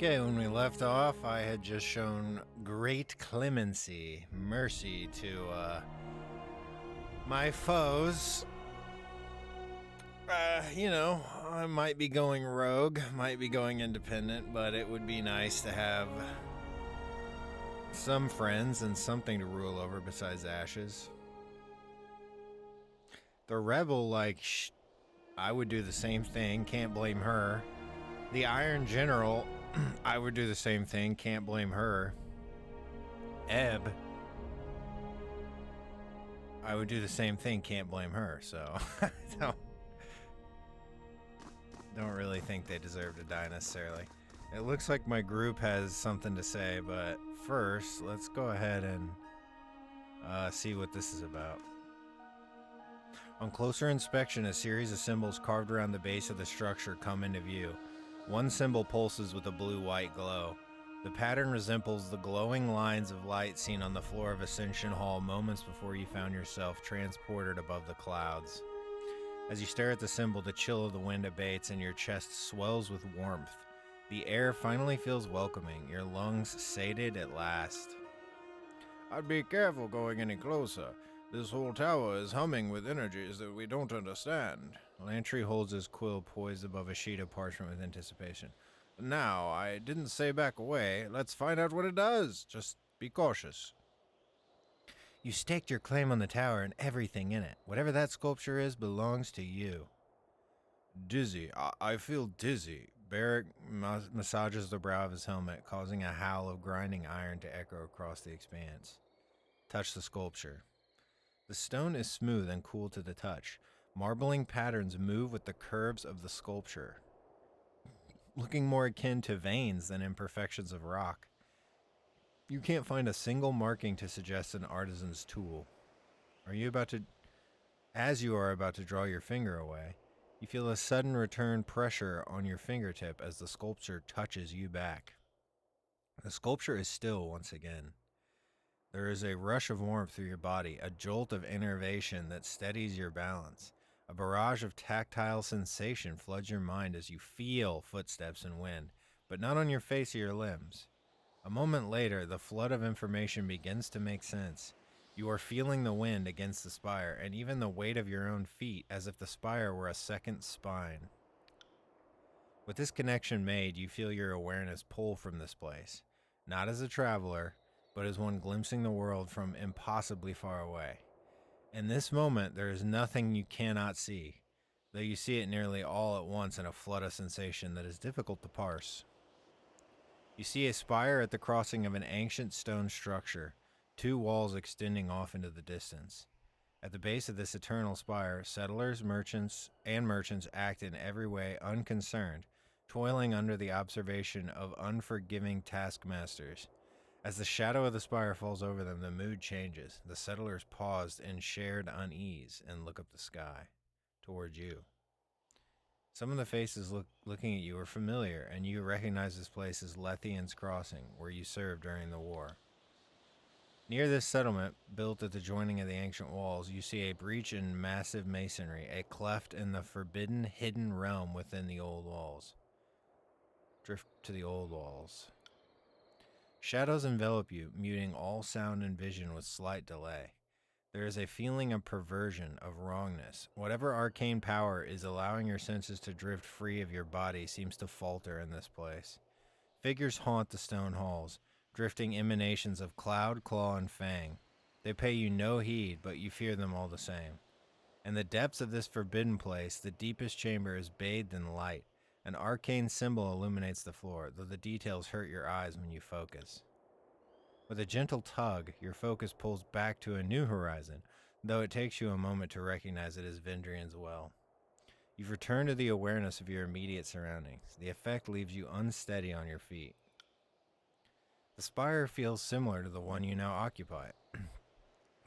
Okay, when we left off, I had just shown great clemency, mercy to my foes. I might be going rogue, might be going independent, but it would be nice to have some friends and something to rule over besides ashes. The rebel, I would do the same thing, can't blame her. The Iron General, I would do the same thing, can't blame her. Ebb, I would do the same thing, can't blame her, so don't really think they deserve to die necessarily. It looks like my group has something to say, but first, let's go ahead and see what this is about. On closer inspection, a series of symbols carved around the base of the structure come into view. One symbol pulses with a blue-white glow. The pattern resembles the glowing lines of light seen on the floor of Ascension Hall moments before you found yourself transported above the clouds. As you stare at the symbol, the chill of the wind abates and your chest swells with warmth. The air finally feels welcoming, your lungs sated at last. I'd be careful going any closer. This whole tower is humming with energies that we don't understand. Lantry holds his quill poised above a sheet of parchment with anticipation. Now, I didn't say back away. Let's find out what it does. Just be cautious. You staked your claim on the tower and everything in it. Whatever that sculpture is belongs to you. Dizzy. I feel dizzy. Barrick massages the brow of his helmet, causing a howl of grinding iron to echo across the expanse. Touch the sculpture. The stone is smooth and cool to the touch. Marbling patterns move with the curves of the sculpture, looking more akin to veins than imperfections of rock. You can't find a single marking to suggest an artisan's tool. As you are about to draw your finger away, you feel a sudden return pressure on your fingertip as the sculpture touches you back. The sculpture is still once again. There is a rush of warmth through your body, a jolt of innervation that steadies your balance. A barrage of tactile sensation floods your mind as you feel footsteps and wind, but not on your face or your limbs. A moment later, the flood of information begins to make sense. You are feeling the wind against the spire, and even the weight of your own feet, as if the spire were a second spine. With this connection made, you feel your awareness pull from this place, not as a traveler, but as one glimpsing the world from impossibly far away. In this moment, there is nothing you cannot see, though you see it nearly all at once in a flood of sensation that is difficult to parse. You see a spire at the crossing of an ancient stone structure, two walls extending off into the distance. At the base of this eternal spire, settlers, merchants act in every way unconcerned, toiling under the observation of unforgiving taskmasters. As the shadow of the spire falls over them, the mood changes. The settlers pause in shared unease and look up the sky towards you. Some of the faces looking at you are familiar, and you recognize this place as Lethian's Crossing, where you served during the war. Near this settlement, built at the joining of the ancient walls, you see a breach in massive masonry, a cleft in the forbidden, hidden realm within the old walls. Drift to the old walls. Shadows envelop you, muting all sound and vision with slight delay. There is a feeling of perversion, of wrongness. Whatever arcane power is allowing your senses to drift free of your body seems to falter in this place. Figures haunt the stone halls, drifting emanations of cloud, claw, and fang. They pay you no heed, but you fear them all the same. In the depths of this forbidden place, the deepest chamber is bathed in light. An arcane symbol illuminates the floor, though the details hurt your eyes when you focus. With a gentle tug, your focus pulls back to a new horizon, though it takes you a moment to recognize it as Vendrian's well. You've returned to the awareness of your immediate surroundings. The effect leaves you unsteady on your feet. The spire feels similar to the one you now occupy,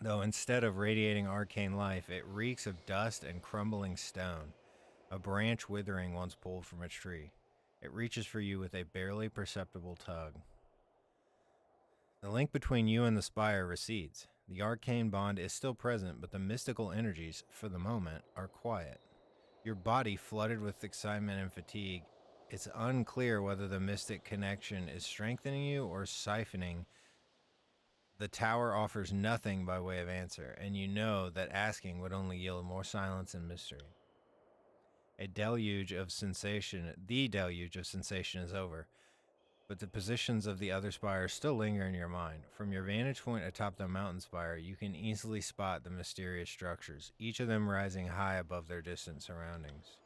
though instead of radiating arcane life, it reeks of dust and crumbling stone. A branch withering once pulled from a tree. It reaches for you with a barely perceptible tug. The link between you and the spire recedes. The arcane bond is still present, but the mystical energies, for the moment, are quiet. Your body, flooded with excitement and fatigue, It's unclear whether the mystic connection is strengthening you or siphoning. The tower offers nothing by way of answer, and you know that asking would only yield more silence and mystery. The deluge of sensation is over, but the positions of the other spires still linger in your mind. From your vantage point atop the mountain spire, you can easily spot the mysterious structures, each of them rising high above their distant surroundings.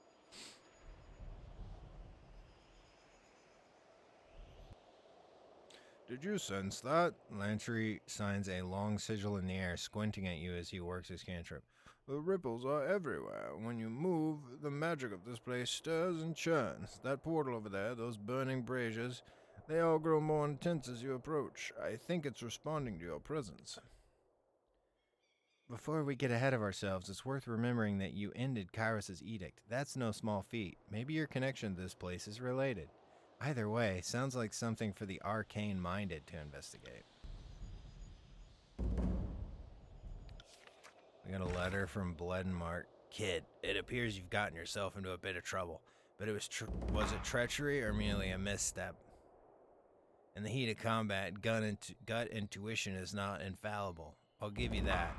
Did you sense that? Lantry signs a long sigil in the air, squinting at you as he works his cantrip. The ripples are everywhere. When you move, the magic of this place stirs and churns. That portal over there, those burning braziers, they all grow more intense as you approach. I think it's responding to your presence. Before we get ahead of ourselves, it's worth remembering that you ended Kairos' edict. That's no small feat. Maybe your connection to this place is related. Either way, sounds like something for the arcane-minded to investigate. We got a letter from Bledenmark. Kid, it appears you've gotten yourself into a bit of trouble, but was it treachery or merely a misstep? In the heat of combat, gut intuition is not infallible. I'll give you that.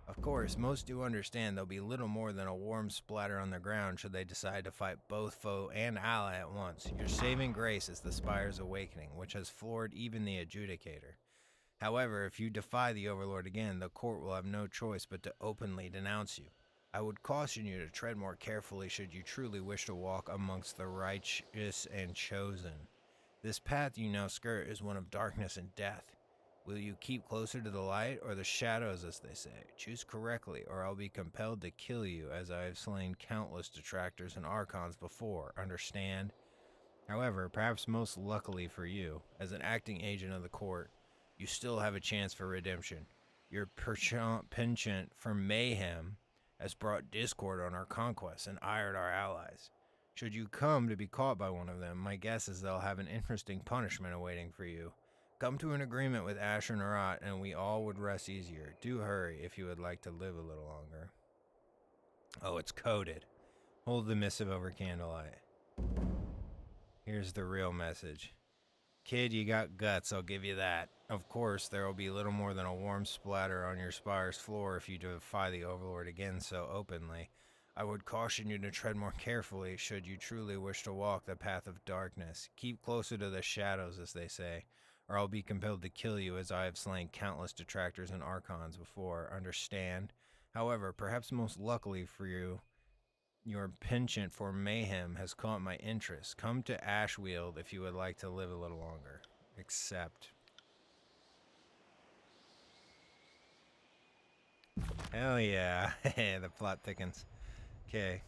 Of course, most do understand there'll be little more than a warm splatter on the ground should they decide to fight both foe and ally at once. Your saving grace is the Spire's awakening, which has floored even the Adjudicator. However, if you defy the Overlord again, the court will have no choice but to openly denounce you. I would caution you to tread more carefully should you truly wish to walk amongst the righteous and chosen. This path you now skirt is one of darkness and death. Will you keep closer to the light or the shadows, as they say? Choose correctly, or I'll be compelled to kill you, as I have slain countless detractors and archons before, understand? However, perhaps most luckily for you, as an acting agent of the court, you still have a chance for redemption. Your penchant for mayhem has brought discord on our conquests and ired our allies. Should you come to be caught by one of them, my guess is they'll have an interesting punishment awaiting for you. Come to an agreement with Asher Narat, and we all would rest easier. Do hurry if you would like to live a little longer. Oh, it's coded. Hold the missive over candlelight. Here's the real message. Kid, you got guts, I'll give you that. Of course, there will be little more than a warm splatter on your spire's floor if you defy the Overlord again so openly. I would caution you to tread more carefully should you truly wish to walk the path of darkness. Keep closer to the shadows, as they say, or I'll be compelled to kill you as I have slain countless detractors and archons before, understand? However, perhaps most luckily for you, your penchant for mayhem has caught my interest. Come to Ashweald if you would like to live a little longer. Accept. Hell yeah. The plot thickens. Okay.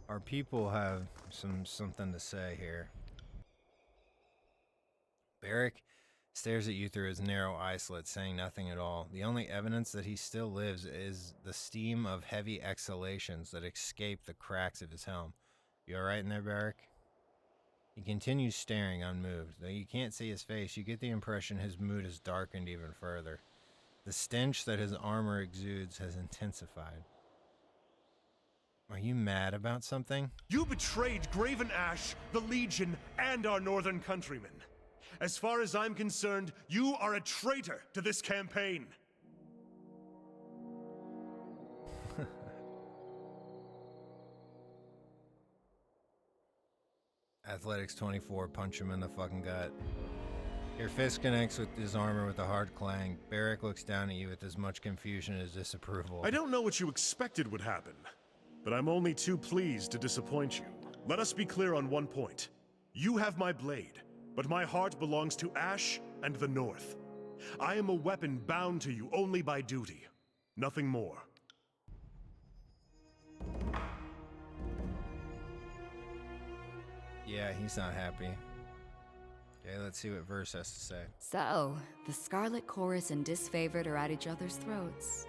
Our people have something to say here. Barrick stares at you through his narrow eye slit, saying nothing at all. The only evidence that he still lives is the steam of heavy exhalations that escape the cracks of his helm. You alright in there, Barrick? He continues staring, unmoved. Though you can't see his face, you get the impression his mood has darkened even further. The stench that his armor exudes has intensified. Are you mad about something? You betrayed Graven Ash, the Legion, and our northern countrymen. As far as I'm concerned, you are a traitor to this campaign. Athletics 24, punch him in the fucking gut. Your fist connects with his armor with a hard clang. Barrick looks down at you with as much confusion as disapproval. I don't know what you expected would happen, but I'm only too pleased to disappoint you. Let us be clear on one point. You have my blade, but my heart belongs to Ash and the North. I am a weapon bound to you only by duty, nothing more. Yeah, he's not happy. Okay, let's see what Verse has to say. So, the Scarlet Chorus and Disfavored are at each other's throats.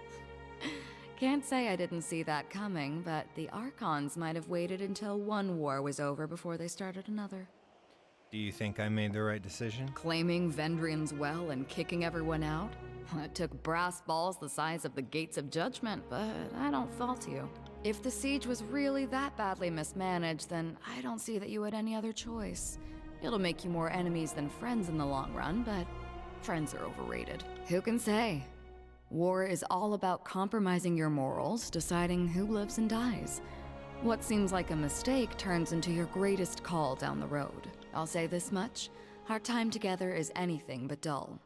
Can't say I didn't see that coming, but the Archons might have waited until one war was over before they started another. Do you think I made the right decision? Claiming Vendrian's well and kicking everyone out? It took brass balls the size of the Gates of Judgment, but I don't fault you. If the siege was really that badly mismanaged, then I don't see that you had any other choice. It'll make you more enemies than friends in the long run, but friends are overrated. Who can say? War is all about compromising your morals, deciding who lives and dies. What seems like a mistake turns into your greatest call down the road. I'll say this much, our time together is anything but dull.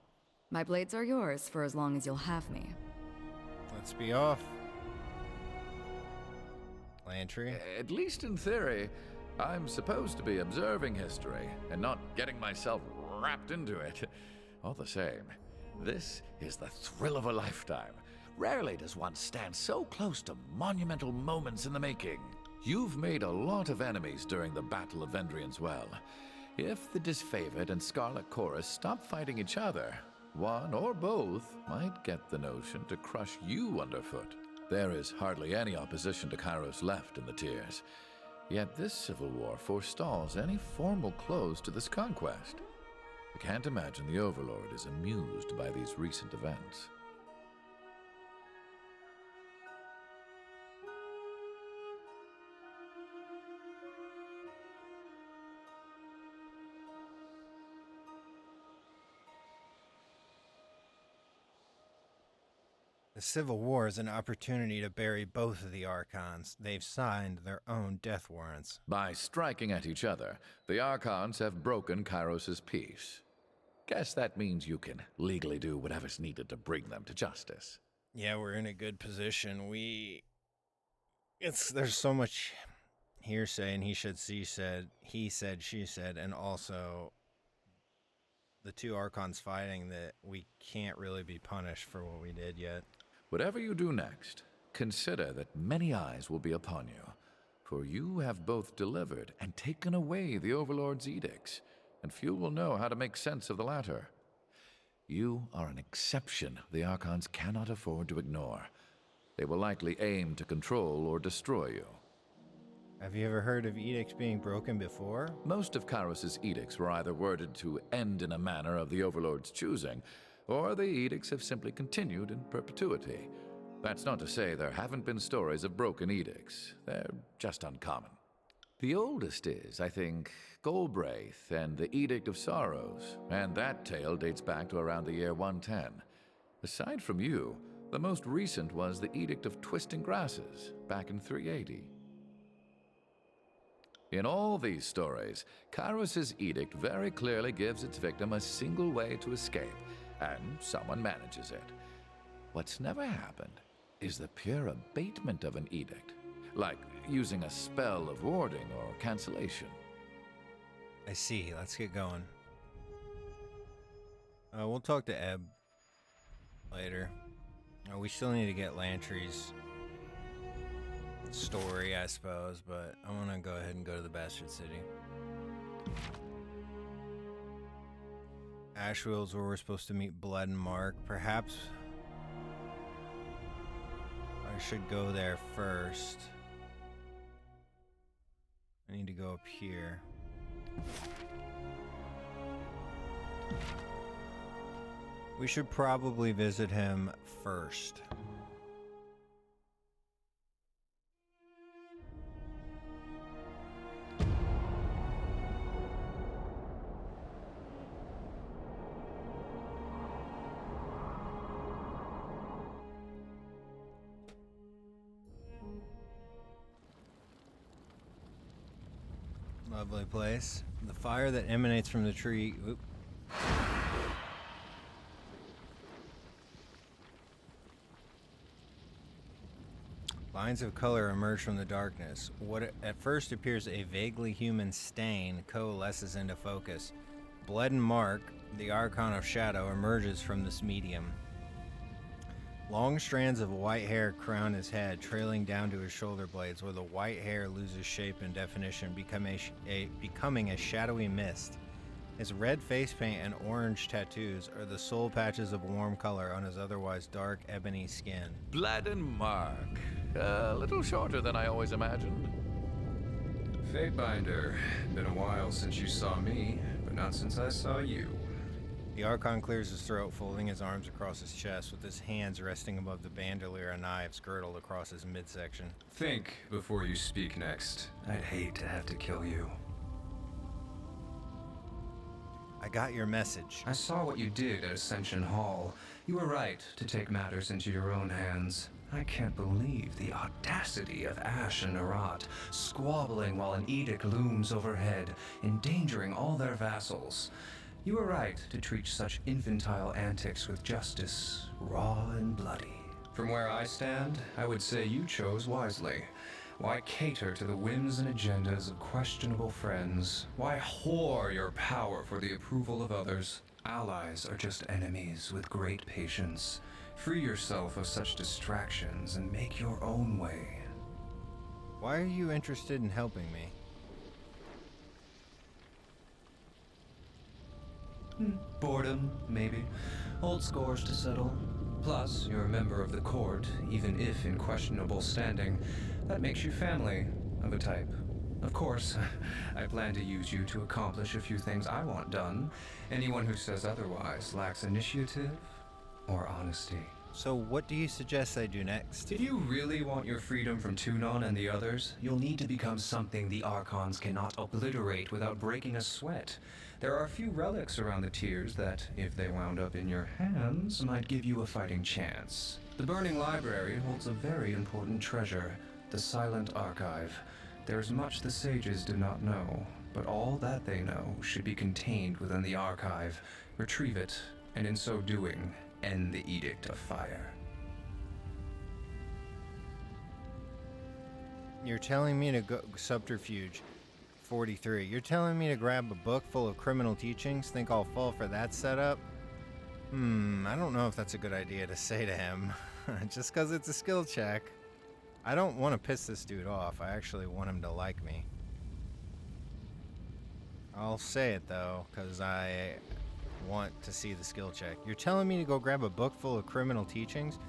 My blades are yours for as long as you'll have me. Let's be off. Lantry? At least in theory, I'm supposed to be observing history and not getting myself wrapped into it. All the same, this is the thrill of a lifetime. Rarely does one stand so close to monumental moments in the making. You've made a lot of enemies during the Battle of Vendrian's Well. If the Disfavored and Scarlet Chorus stop fighting each other, one or both might get the notion to crush you underfoot. There is hardly any opposition to Kairos left in the tiers. Yet this civil war forestalls any formal close to this conquest. I can't imagine the Overlord is amused by these recent events. The Civil War is an opportunity to bury both of the Archons. They've signed their own death warrants. By striking at each other, the Archons have broken Kairos' peace. Guess that means you can legally do whatever's needed to bring them to justice. Yeah, we're in a good position. There's so much hearsay and he said, she said, and also the two Archons fighting that we can't really be punished for what we did yet. Whatever you do next, consider that many eyes will be upon you, for you have both delivered and taken away the Overlord's edicts, and few will know how to make sense of the latter. You are an exception the Archons cannot afford to ignore. They will likely aim to control or destroy you. Have you ever heard of edicts being broken before? Most of Kairos' edicts were either worded to end in a manner of the Overlord's choosing, or the edicts have simply continued in perpetuity. That's not to say there haven't been stories of broken edicts. They're just uncommon. The oldest is, I think, Golbraith and the Edict of Sorrows, and that tale dates back to around the year 110. Aside from you, the most recent was the Edict of Twisting Grasses, back in 380. In all these stories, Kairos' edict very clearly gives its victim a single way to escape, and someone manages it. What's never happened is the pure abatement of an edict, like using a spell of warding or cancellation. I see. Let's get going. We'll talk to Ebb later. We still need to get Lantry's story, I suppose, but I want to go ahead and go to the Bastard City. Ashwill's where we're supposed to meet Blood and Mark. Perhaps I should go there first. I need to go up here. We should probably visit him first. Lovely place. The fire that emanates from the tree. Oop. Lines of color emerge from the darkness. What at first appears a vaguely human stain coalesces into focus. Blood and Mark, the Archon of Shadow, emerges from this medium. Long strands of white hair crown his head, trailing down to his shoulder blades, where the white hair loses shape and definition, becoming a shadowy mist. His red face paint and orange tattoos are the sole patches of warm color on his otherwise dark ebony skin. Blood and Mark. A little shorter than I always imagined. Fatebinder, been a while since you saw me, but not since I saw you. The Archon clears his throat, folding his arms across his chest, with his hands resting above the bandolier of knives girdled across his midsection. Think before you speak next. I'd hate to have to kill you. I got your message. I saw what you did at Ascension Hall. You were right to take matters into your own hands. I can't believe the audacity of Ash and Arat, squabbling while an edict looms overhead, endangering all their vassals. You were right to treat such infantile antics with justice, raw and bloody. From where I stand, I would say you chose wisely. Why cater to the whims and agendas of questionable friends? Why whore your power for the approval of others? Allies are just enemies with great patience. Free yourself of such distractions and make your own way. Why are you interested in helping me? Boredom, maybe. Old scores to settle. Plus, you're a member of the court, even if in questionable standing. That makes you family of a type. Of course, I plan to use you to accomplish a few things I want done. Anyone who says otherwise lacks initiative or honesty. So what do you suggest I do next? If you really want your freedom from Tunon and the others, you'll need to become something the Archons cannot obliterate without breaking a sweat. There are a few relics around the tiers that, if they wound up in your hands, might give you a fighting chance. The Burning Library holds a very important treasure, the Silent Archive. There's much the sages do not know, but all that they know should be contained within the archive. Retrieve it, and in so doing, end the Edict of Fire. You're telling me to go subterfuge. 43. You're telling me to grab a book full of criminal teachings? Think I'll fall for that setup? I don't know if that's a good idea to say to him. Just because it's a skill check. I don't want to piss this dude off. I actually want him to like me. I'll say it though, because I want to see the skill check. You're telling me to go grab a book full of criminal teachings?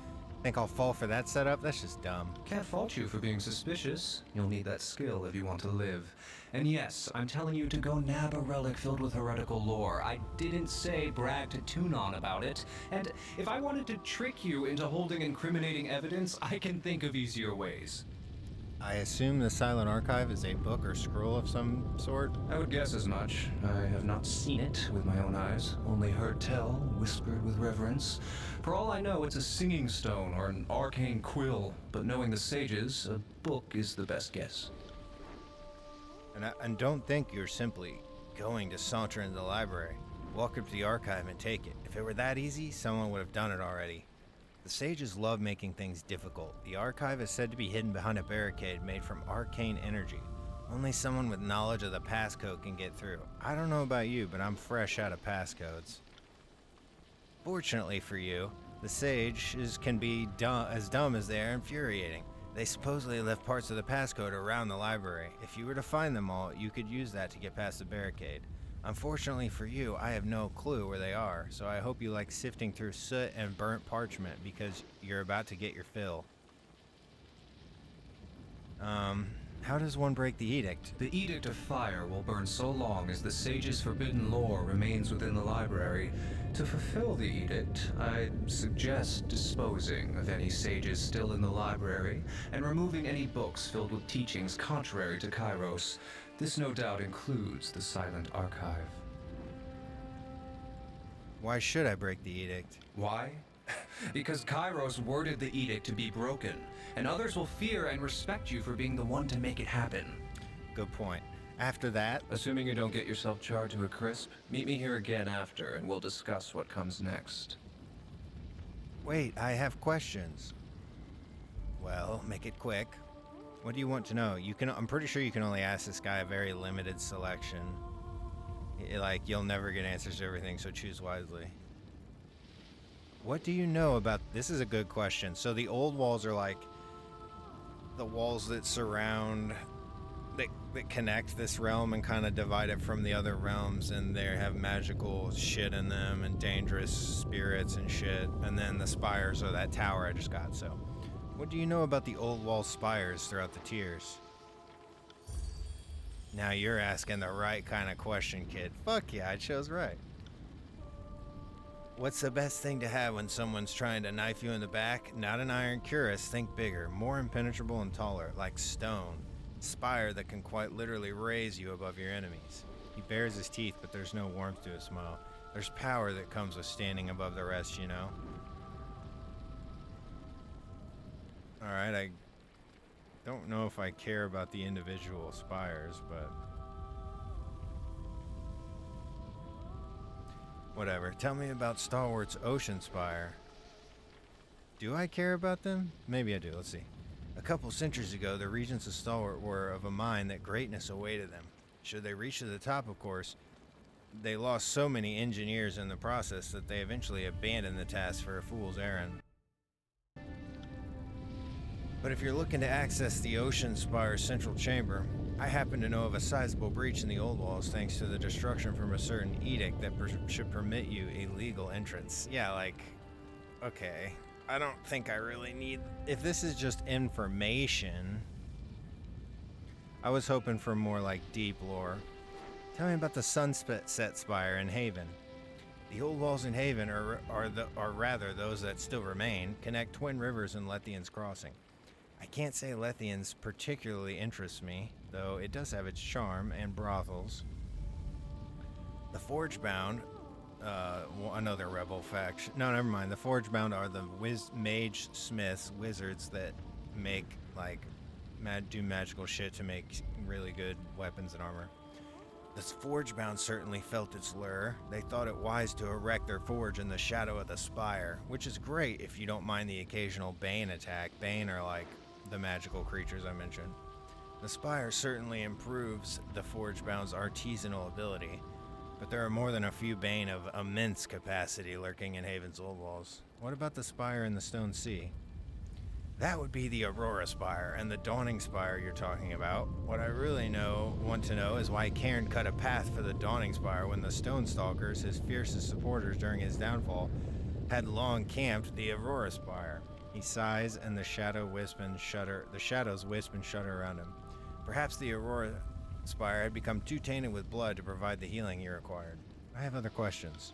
Think I'll fall for that setup? That's just dumb. Can't fault you for being suspicious. You'll need that skill if you want to live. And yes, I'm telling you to go nab a relic filled with heretical lore. I didn't say brag to Tunon about it. And if I wanted to trick you into holding incriminating evidence, I can think of easier ways. I assume the Silent Archive is a book or scroll of some sort? I would guess as much. I have not seen it with my own eyes, only heard tell, whispered with reverence. For all I know, it's a singing stone or an arcane quill, but knowing the sages, a book is the best guess. And don't think you're simply going to saunter into the library, walk up to the archive and take it. If it were that easy, someone would have done it already. The sages love making things difficult. The archive is said to be hidden behind a barricade made from arcane energy. Only someone with knowledge of the passcode can get through. I don't know about you, but I'm fresh out of passcodes. Fortunately for you, the sages can be as dumb as they are infuriating. They supposedly left parts of the passcode around the library. If you were to find them all, you could use that to get past the barricade. Unfortunately for you, I have no clue where they are, so I hope you like sifting through soot and burnt parchment because you're about to get your fill. How does one break the edict? The Edict of Fire will burn so long as the sage's forbidden lore remains within the library. To fulfill the edict, I suggest disposing of any sages still in the library and removing any books filled with teachings contrary to Kairos. This no doubt includes the Silent Archive. Why should I break the edict? Why? Because Kairos worded the edict to be broken, and others will fear and respect you for being the one to make it happen. Good point. After that, Assuming you don't get yourself charred to a crisp, meet me here again after, and we'll discuss what comes next. wait, I have questions. Well, make it quick. What do you want to know? I'm pretty sure you can only ask this guy a very limited selection. Like, you'll never get answers to everything, so choose wisely. What do you know about... This is a good question. So the old walls are like the walls that surround... That connect this realm and kind of divide it from the other realms, and they have magical shit in them and dangerous spirits and shit. And then the spires are that tower I just got, so... What do you know about the old wall spires throughout the tiers? Now you're asking the right kind of question, kid. Fuck yeah, I chose right. What's the best thing to have when someone's trying to knife you in the back? Not an iron cuirass, think bigger, more impenetrable and taller, like stone. Spire that can quite literally raise you above your enemies. He bares his teeth, but there's no warmth to his smile. There's power that comes with standing above the rest, you know? Alright, I don't know if I care about the individual spires, but... whatever. Tell me about Stalwart's Ocean Spire. Do I care about them? Maybe I do. Let's see. A couple centuries ago, the regents of Stalwart were of a mind that greatness awaited them. Should they reach to the top, of course, they lost so many engineers in the process that they eventually abandoned the task for a fool's errand. But if you're looking to access the Ocean Spire's central chamber, I happen to know of a sizable breach in the old walls thanks to the destruction from a certain edict that should permit you a legal entrance. Yeah, like, okay. I don't think I really need... if this is just information... I was hoping for more, like, deep lore. Tell me about the Sunset Spire in Haven. The old walls in Haven, or rather those that still remain, connect Twin Rivers and Lethian's Crossing. I can't say Lethian's particularly interests me, though it does have its charm and brothels. The Forgebound, another rebel faction. No, never mind. The Forgebound are the mage smiths, wizards that make, like, do magical shit to make really good weapons and armor. The Forgebound certainly felt its lure. They thought it wise to erect their forge in the shadow of the spire, which is great if you don't mind the occasional Bane attack. Bane are like the magical creatures I mentioned. The spire certainly improves the Forgebound's artisanal ability, but there are more than a few Bane of immense capacity lurking in Haven's old walls. What about the spire in the Stone Sea? That would be the Aurora Spire and the Dawning Spire you're talking about. What I really want to know is why Cairn cut a path for the Dawning Spire when the Stone Stalkers, his fiercest supporters during his downfall, had long camped the Aurora Spire. He sighs, and the shadows wisp and shudder around him. Perhaps the Aurora Spire had become too tainted with blood to provide the healing he required. I have other questions.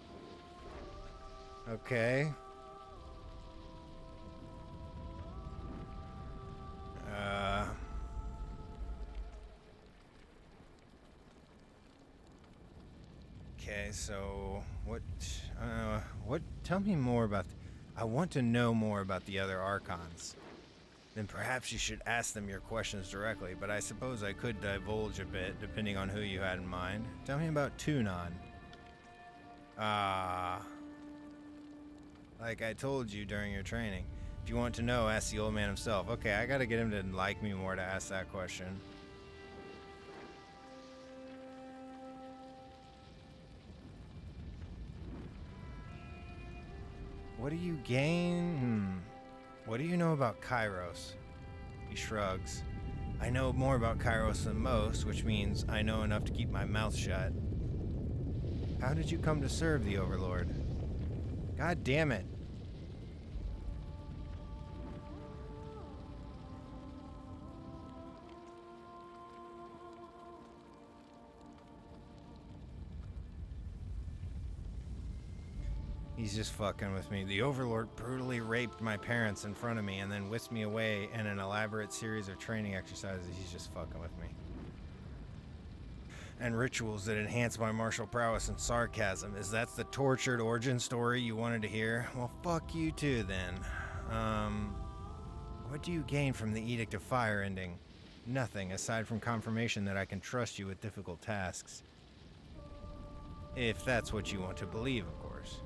Okay. Okay, so what tell me more about I want to know more about the other Archons. Then perhaps you should ask them your questions directly, but I suppose I could divulge a bit depending on who you had in mind. Tell me about Tunon. Like I told you during your training. If you want to know, ask the old man himself. Okay, I gotta get him to like me more to ask that question. What do you gain? What do you know about Kairos? He shrugs. I know more about Kairos than most, which means I know enough to keep my mouth shut. How did you come to serve the Overlord? God damn it. He's just fucking with me. The Overlord brutally raped my parents in front of me and then whisked me away in an elaborate series of training exercises. He's just fucking with me. And rituals that enhance my martial prowess and sarcasm. Is that the tortured origin story you wanted to hear? Well, fuck you too, then. What do you gain from the Edict of Fire ending? Nothing, aside from confirmation that I can trust you with difficult tasks. If that's what you want to believe, of course.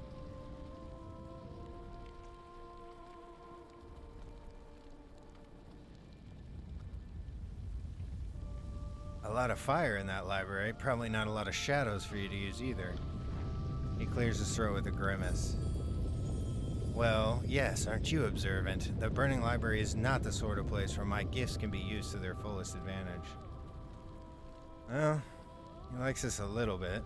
A lot of fire in that library, probably not a lot of shadows for you to use either. He clears his throat with a grimace. Well, yes, aren't you observant? The Burning Library is not the sort of place where my gifts can be used to their fullest advantage. Well, he likes us a little bit.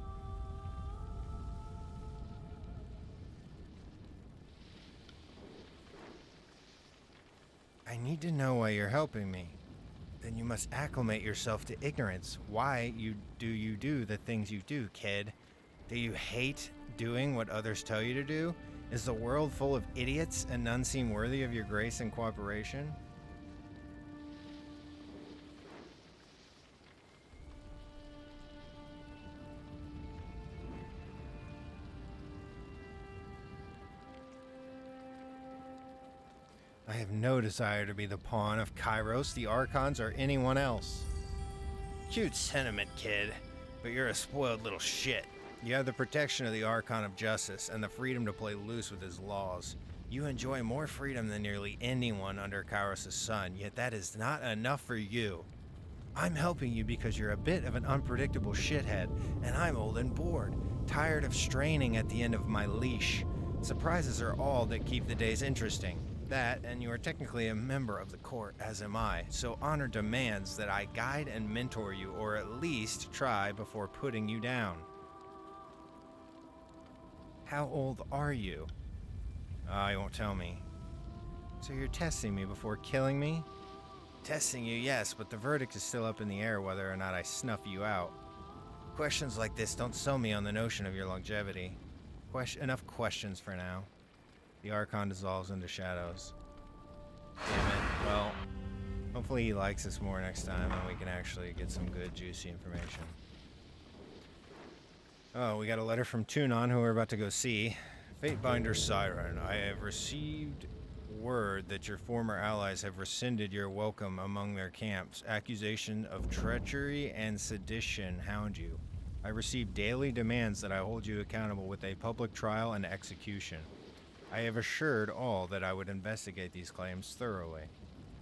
I need to know why you're helping me. Then you must acclimate yourself to ignorance. Why you do the things you do, kid? Do you hate doing what others tell you to do? Is the world full of idiots and none seem worthy of your grace and cooperation? I have no desire to be the pawn of Kairos, the Archons, or anyone else. Cute sentiment, kid, but you're a spoiled little shit. You have the protection of the Archon of Justice and the freedom to play loose with his laws. You enjoy more freedom than nearly anyone under Kairos' sun, yet that is not enough for you. I'm helping you because you're a bit of an unpredictable shithead, and I'm old and bored, tired of straining at the end of my leash. Surprises are all that keep the days interesting. That, and you are technically a member of the court, as am I, so honor demands that I guide and mentor you, or at least try before putting you down. How old are you? You won't tell me. So you're testing me before killing me? Testing you, yes, but the verdict is still up in the air whether or not I snuff you out. Questions like this don't sell me on the notion of your longevity. Enough questions for now. The Archon dissolves into shadows. Damn it. Well, hopefully he likes us more next time and we can actually get some good, juicy information. Oh, we got a letter from Tunon, who we're about to go see. Fatebinder Siren, I have received word that your former allies have rescinded your welcome among their camps. Accusation of treachery and sedition hound you. I receive daily demands that I hold you accountable with a public trial and execution. I have assured all that I would investigate these claims thoroughly.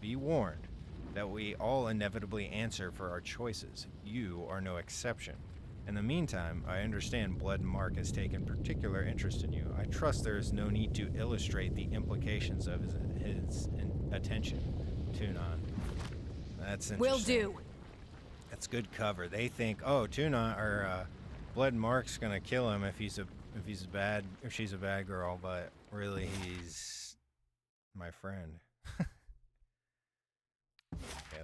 Be warned that we all inevitably answer for our choices. You are no exception. In the meantime, I understand Blood and Mark has taken particular interest in you. I trust there is no need to illustrate the implications of his attention. Tunon. That's interesting. Will do. That's good cover. They think, oh, Tunon or Blood and Mark's gonna kill him if she's a bad girl, but really he's my friend. Okay,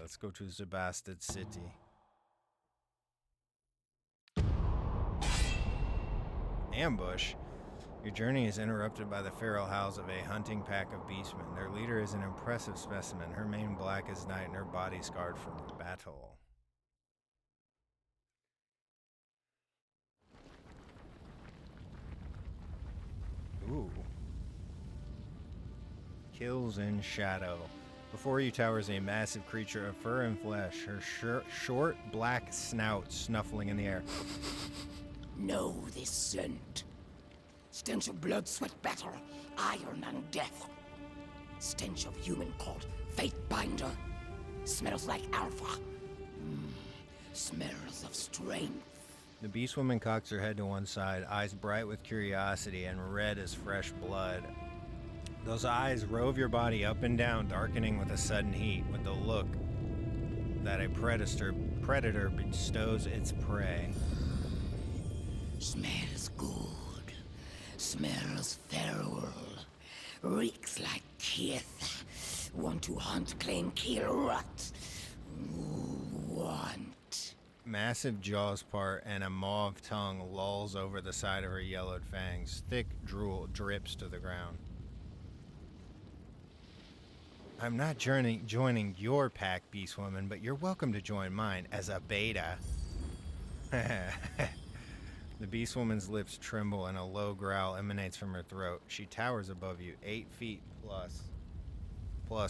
let's go to Zebasted City. Ambush. Your journey is interrupted by the feral howls of a hunting pack of beastmen. Their leader is an impressive specimen, her mane black as night and her body scarred from battle. Ooh. Kills in shadow. Before you towers a massive creature of fur and flesh, her short black snout snuffling in the air. Know this scent. Stench of blood, sweat, battle, iron, and death. Stench of human called Fatebinder. Smells like alpha. Smells of strength. The beast woman cocks her head to one side, eyes bright with curiosity and red as fresh blood. Those eyes rove your body up and down, darkening with a sudden heat, with the look that a predator bestows its prey. Smells good. Smells feral. Reeks like kith. Want to hunt, claim, kill, rot. Want. Massive jaws part and a mauve tongue lolls over the side of her yellowed fangs. Thick drool drips to the ground. I'm not joining your pack, Beast Woman, but you're welcome to join mine as a beta. The Beast Woman's lips tremble and a low growl emanates from her throat. She towers above you, 8 feet plus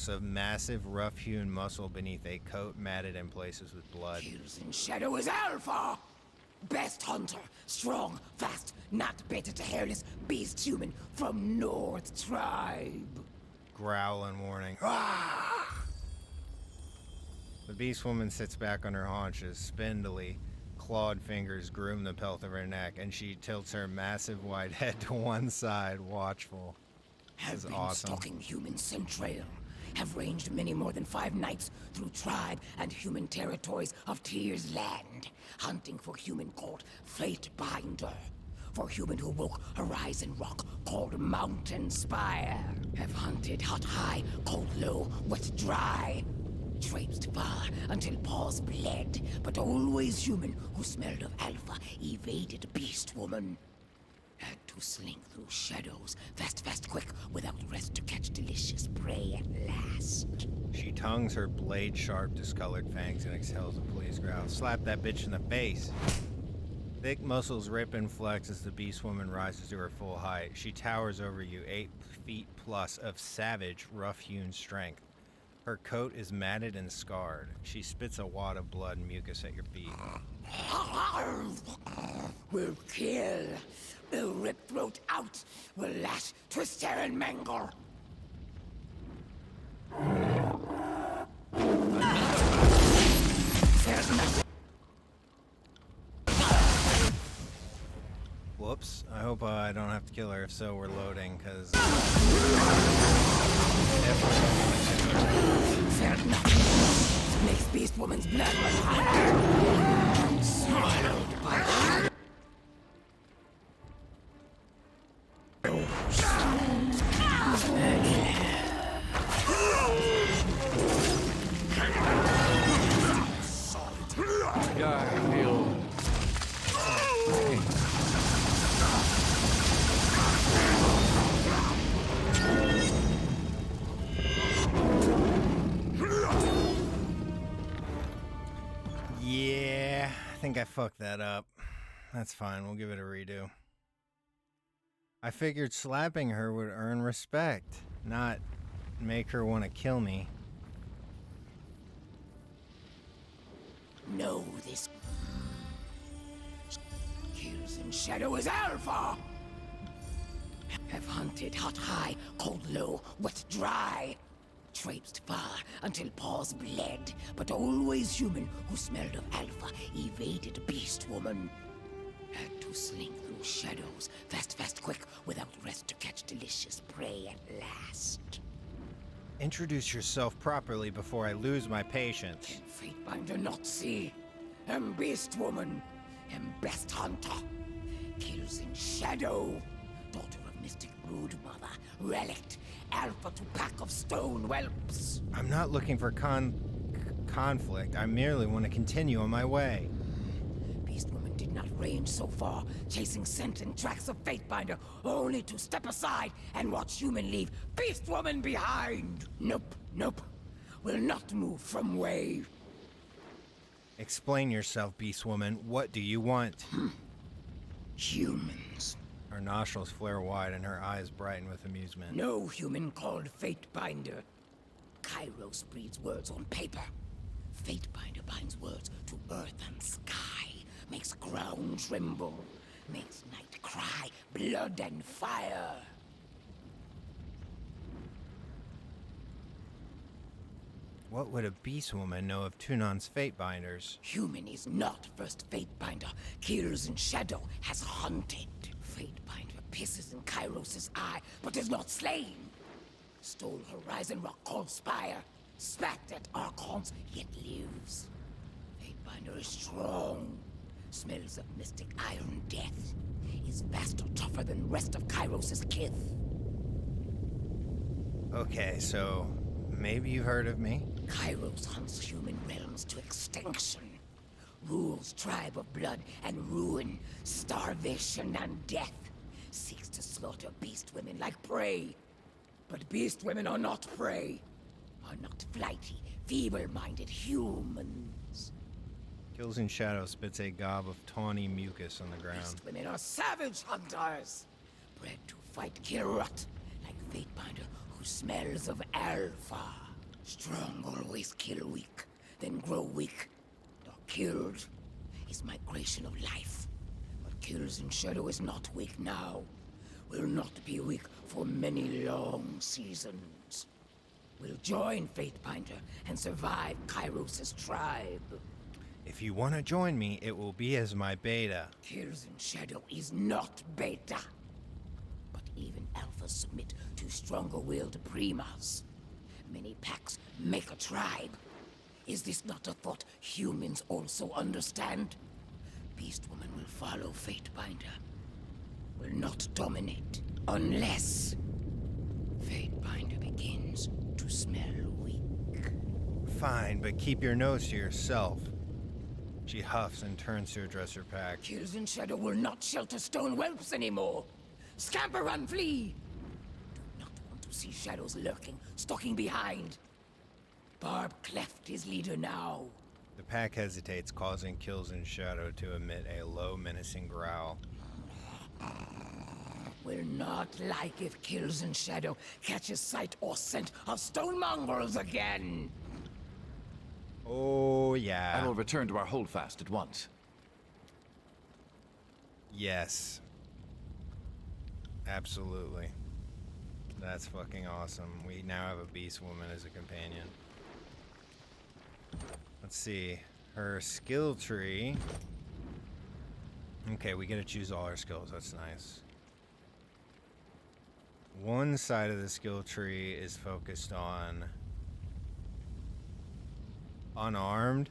of massive, rough-hewn muscle beneath a coat matted in places with blood. Kills in shadow is alpha. Best hunter, strong, fast, not beta to hairless beast human from North Tribe. Growl and warning. Ah! The Beast Woman sits back on her haunches, spindly. Clawed fingers groom the pelt of her neck, and she tilts her massive white head to one side, watchful. Have been awesome. stalking human centrail. Have ranged many more than 5 nights through tribe and human territories of Tyr's land, hunting for human called Fatebinder. For human who woke Horizon Rock called Mountain Spire. Have hunted hot high, cold low, wet dry. Traipsed far until paws bled, but always human who smelled of alpha evaded Beast Woman. Had to slink through shadows, fast, fast, quick, without rest to catch delicious prey at last. She tongues her blade-sharp, discolored fangs and exhales a pleased growl. Slap that bitch in the face. Thick muscles rip and flex as the beast woman rises to her full height. She towers over you, 8 feet plus of savage, rough-hewn strength. Her coat is matted and scarred. She spits a wad of blood and mucus at your feet. We'll kill. We'll rip throat out. We'll lash, twist, tear, and mangle. Whoops. I hope I don't have to kill her. If so, we're loading, because... Makes Beast Woman's blood run hot. Swallowed by her. Yeah, I feel... Yeah, I think I fucked that up. That's fine, we'll give it a redo. I figured slapping her would earn respect, not make her want to kill me. Know this. Kills in shadow is Alpha. Have hunted hot high, cold low, wet dry. Traipsed far until paws bled, but always human who smelled of Alpha evaded Beast Woman. Had to slink through shadows, fast, fast, quick, without rest to catch delicious prey at last. Introduce yourself properly before I lose my patience. Can Fatebinder not see? Am Beast Woman, am Best Hunter. Kills in shadow. Daughter of mystic brood mother, relict, Alpha to pack of stone whelps. I'm not looking for conflict. I merely want to continue on my way. Beast Woman did not range so far, chasing scent and tracks of Fatebinder, only to step aside and watch human leave Beast Woman behind. Nope, nope. Will not move from way. Explain yourself, Beast Woman. What do you want? Humans. Her nostrils flare wide and her eyes brighten with amusement. No human called Fatebinder. Kairos breeds words on paper. Fatebinder binds words to earth and sky. Makes ground tremble. Makes night cry, blood and fire. What would a beast woman know of Tunon's Fatebinders? Human is not first Fatebinder. Kills in shadow has hunted. Fatebinder pisses in Kairos' eye, but is not slain. Stole Horizon Rock called Spire. Spat at Archons, yet lives. Fatebinder is strong. Smells of mystic iron death. Is vaster, tougher than rest of Kairos' kith. Okay, so maybe you've heard of me? Kairos hunts human realms to extinction. Rules tribe of blood and ruin, starvation and death. Seeks to slaughter beast women like prey. But beast women are not prey. Are not flighty, feeble-minded humans. Kills in Shadow spits a gob of tawny mucus on the ground. Beast women are savage hunters. Bred to fight kill rot, like Fatebinder who smells of Alpha. Strong always kill weak, then grow weak. Or killed is migration of life. But kills in shadow is not weak now. Will not be weak for many long seasons. Will join Fatebinder and survive Kairos' tribe. If you want to join me, it will be as my beta. Kills in shadow is not beta. But even alphas submit to stronger-willed primas. Many packs make a tribe. Is this not a thought humans also understand? Beast Woman will follow Fatebinder. Will not dominate unless Fatebinder begins to smell weak. Fine, but keep your nose to yourself. She huffs and turns to address her pack. Kills in Shadow will not shelter stone whelps anymore. Scamper, run, flee! Do not want to see shadows lurking, stalking behind. Barb Cleft is leader now. The pack hesitates, causing Kills in Shadow to emit a low, menacing growl. Will not like if Kills in Shadow catches sight or scent of stone mongrels again. Oh, yeah. I will return to our holdfast at once. Yes. Absolutely. That's fucking awesome. We now have a beast woman as a companion. Let's see. Her skill tree. Okay, we get to choose all our skills. That's nice. One side of the skill tree is focused on unarmed.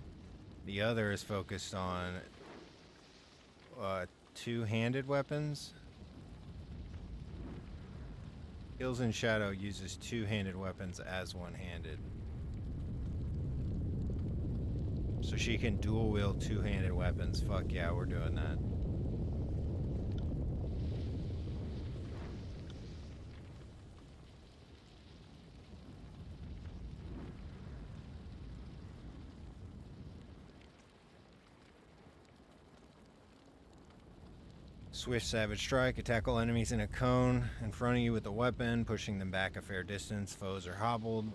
The other is focused on two-handed weapons. Kills in Shadow uses two-handed weapons as one-handed. So she can dual wield two-handed weapons. Fuck yeah, we're doing that. Swift Savage Strike. Attack all enemies in a cone in front of you with a weapon, pushing them back a fair distance. Foes are hobbled.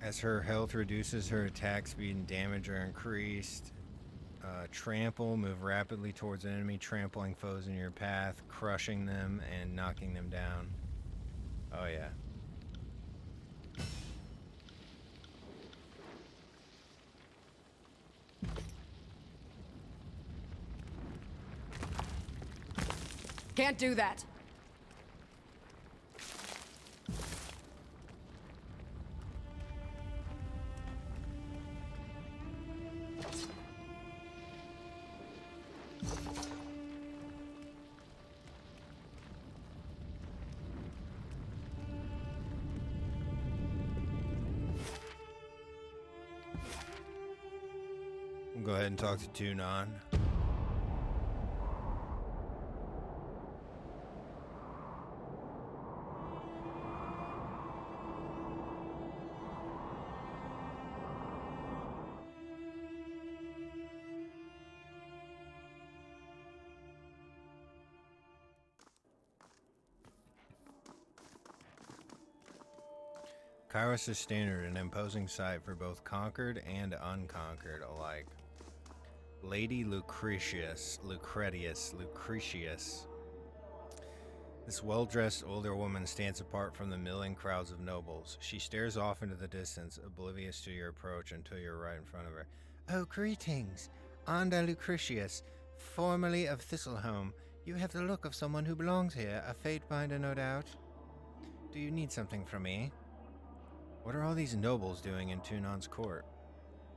As her health reduces, her attack speed and damage are increased. Trample. Move rapidly towards an enemy, trampling foes in your path, crushing them, and knocking them down. Oh yeah. Can't do that. We'll go ahead and talk to Tunon. Kairos is standard, an imposing sight for both conquered and unconquered alike. Lady Lucretius. This well-dressed older woman stands apart from the milling crowds of nobles. She stares off into the distance, oblivious to your approach until you're right in front of her. Oh, greetings, Anda Lucretius, formerly of Thistleholm. You have the look of someone who belongs here, a fate binder, no doubt. Do you need something from me? What are all these nobles doing in Tunon's court?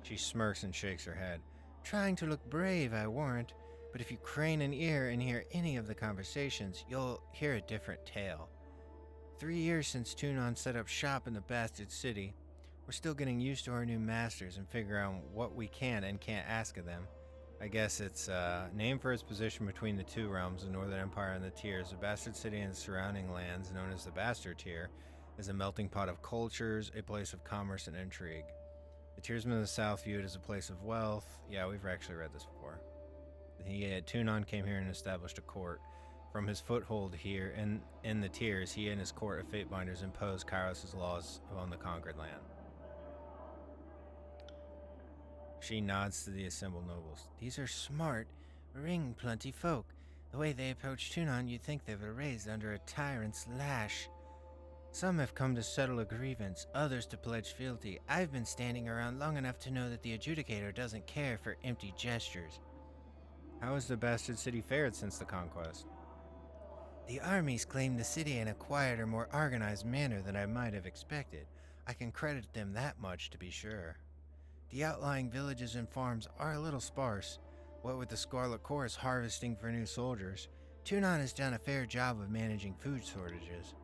She smirks and shakes her head. Trying to look brave, I warrant, but if you crane an ear and hear any of the conversations, you'll hear a different tale. 3 years since Tunon set up shop in the Bastard City. We're still getting used to our new masters and figure out what we can and can't ask of them. I guess it's named for its position between the two realms, the Northern Empire and the Tiers. The Bastard City and the surrounding lands, known as the Bastard Tier, is a melting pot of cultures, a place of commerce and intrigue. The Tiersmen of the South view it as a place of wealth. Yeah, we've actually read this before. Tunon came here and established a court. From his foothold here in the Tiers, he and his court of Fatebinders imposed Kairos' laws on the conquered land. She nods to the assembled nobles. These are smart, ring-plenty folk. The way they approach Tunon, you'd think they were raised under a tyrant's lash. Some have come to settle a grievance, others to pledge fealty. I've been standing around long enough to know that the Adjudicator doesn't care for empty gestures. How has the Bastard City fared since the conquest? The armies claimed the city in a quieter, more organized manner than I might have expected. I can credit them that much, to be sure. The outlying villages and farms are a little sparse, what with the Scarlet Chorus harvesting for new soldiers. Tunon has done a fair job of managing food shortages.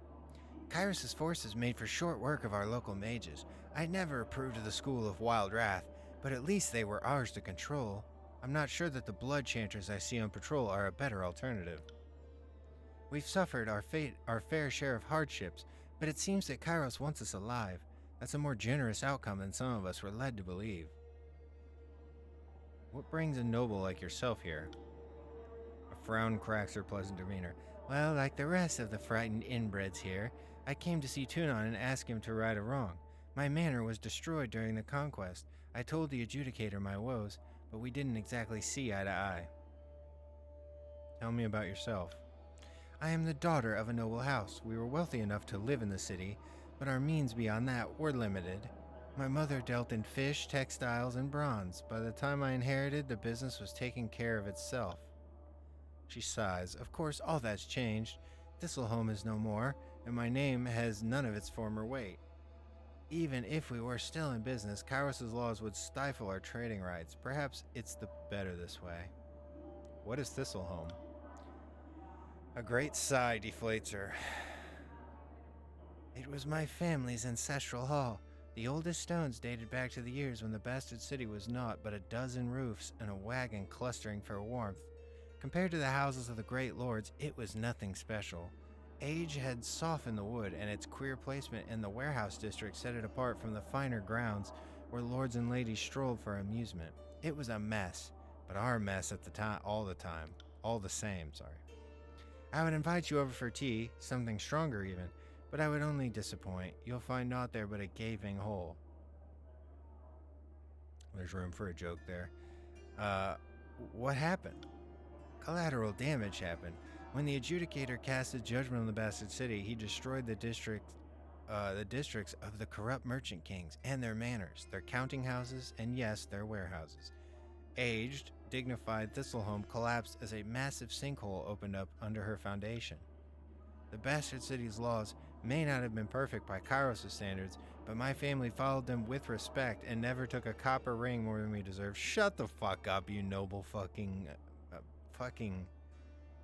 Kairos' forces made for short work of our local mages. I never approved of the school of Wild Wrath, but at least they were ours to control. I'm not sure that the blood chanters I see on patrol are a better alternative. We've suffered our fair share of hardships, but it seems that Kairos wants us alive. That's a more generous outcome than some of us were led to believe. What brings a noble like yourself here? A frown cracks her pleasant demeanor. Well, like the rest of the frightened inbreds here, I came to see Tunon and ask him to right a wrong. My manor was destroyed during the conquest. I told the adjudicator my woes, but we didn't exactly see eye to eye. Tell me about yourself. I am the daughter of a noble house. We were wealthy enough to live in the city, but our means beyond that were limited. My mother dealt in fish, textiles, and bronze. By the time I inherited, the business was taking care of itself. She sighs. Of course, all that's changed. Thistleholm is no more, and my name has none of its former weight. Even if we were still in business, Kairos' laws would stifle our trading rights. Perhaps it's the better this way. What is Thistleholm? A great sigh deflates her. It was my family's ancestral hall. The oldest stones dated back to the years when the bastard city was naught but a dozen roofs and a wagon clustering for warmth. Compared to the houses of the great lords, it was nothing special. Age had softened the wood, and its queer placement in the warehouse district set it apart from the finer grounds where lords and ladies strolled for amusement. It was a mess, but our mess at the time, all the same. I would invite you over for tea, something stronger even, but I would only disappoint. You'll find naught there but a gaping hole. There's room for a joke there. What happened? Collateral damage happened. When the adjudicator casted judgment on the bastard city, he destroyed the districts of the corrupt merchant kings and their manors, their counting houses, and yes, their warehouses. Aged, dignified Thistleholm collapsed as a massive sinkhole opened up under her foundation. The bastard city's laws may not have been perfect by Kairos' standards, but my family followed them with respect and never took a copper ring more than we deserved. Shut the fuck up, you noble fucking